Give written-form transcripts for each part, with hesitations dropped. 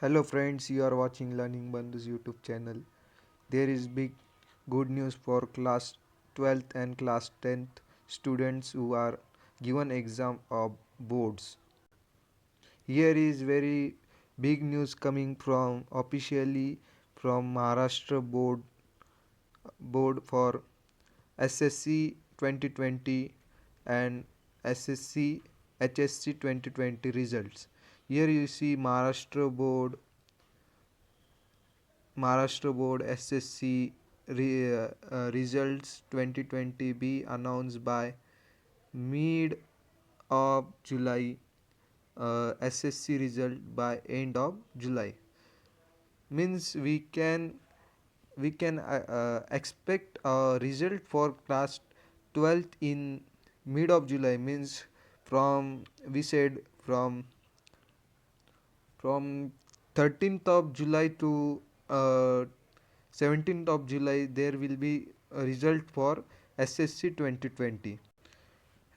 Hello friends, you are watching Learning Bandhu's YouTube channel. There is big good news for class 12th and class 10th students who are given exam of boards. Here is very big news coming from officially from Maharashtra board for SSC 2020 and SSC HSC 2020 results. Here you see Maharashtra Board SSC results 2020 be announced by mid of July. SSC result by end of July means we can expect a result for class 12th in mid of July means from we said from 13th of July to uh, 17th of July there will be a result for SSC 2020,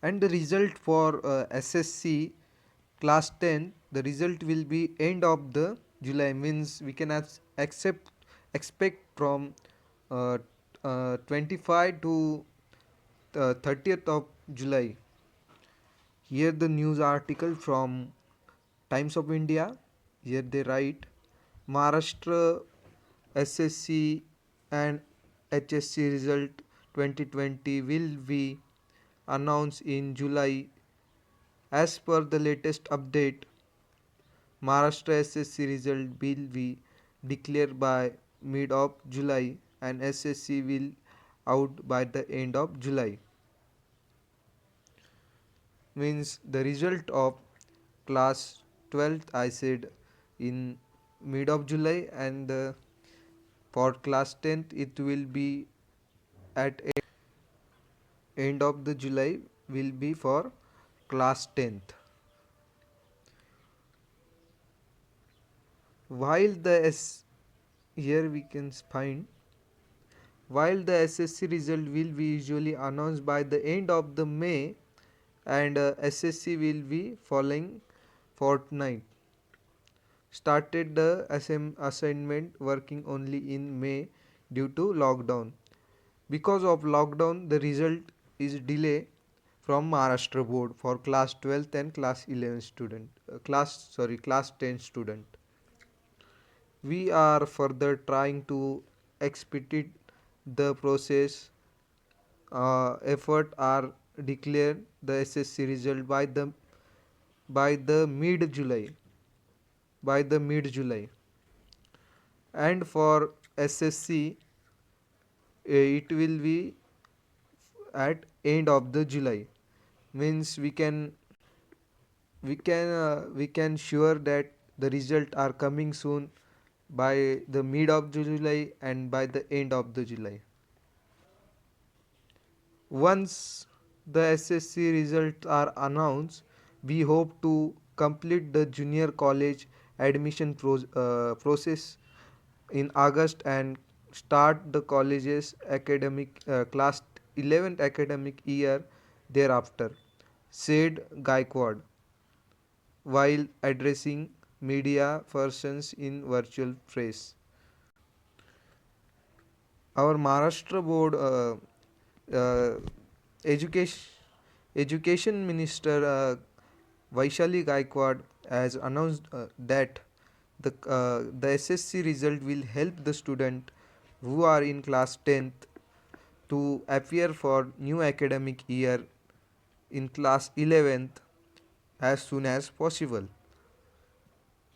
and the result for SSC class 10 the result will be end of the July means we can accept expect from uh, 25 to 30th of July. Here the news article from Times of India. Here they write Maharashtra SSC and HSC result 2020 will be announced in July. As per the latest update, Maharashtra SSC result will be declared by mid of July and SSC will out by the end of July. Means the result of class 12th I said in mid of July, and for class 10th it will be at end of the July will be for class 10th. While the S here we can find while the SSC result will be usually announced by the end of the May, and SSC will be following fortnight. Started the assignment working only in May due to lockdown. Because of lockdown, the result is delay from Maharashtra board for class 12th and class 11 student. Class 10 student. We are further trying to expedite the process. Effort are declared the SSC result by the mid July, and for SSC it will be at end of the July means we can sure that the result are coming soon by the mid of July and by the end of the July. Once the SSC results are announced, we hope to complete the junior college admission process in August and start the college's academic class 11th academic year thereafter, said Gaikwad while addressing media persons in virtual press. Our Maharashtra board uh, education education minister Vaishali Gaikwad has announced that the SSC result will help the student who are in class 10th to appear for new academic year in class 11th as soon as possible.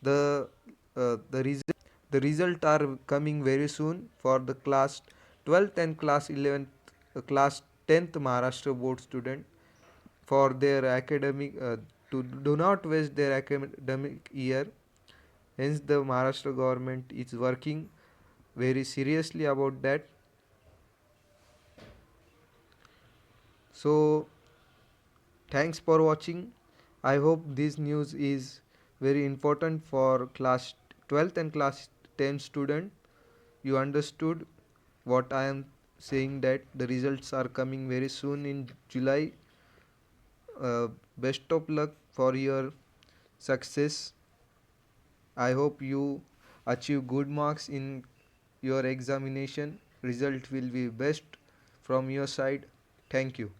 The uh, the result the result are coming very soon for the class 12th and class 11th class 10th Maharashtra board student for their academic to do not waste their academic year. Hence the Maharashtra government is working very seriously about that. So thanks for watching. I hope this news is very important for class 12th and class 10 student. You understood what I am saying, that the results are coming very soon in July. Best of luck for your success. I hope you achieve good marks in your examination. Result will be best from your side. Thank you.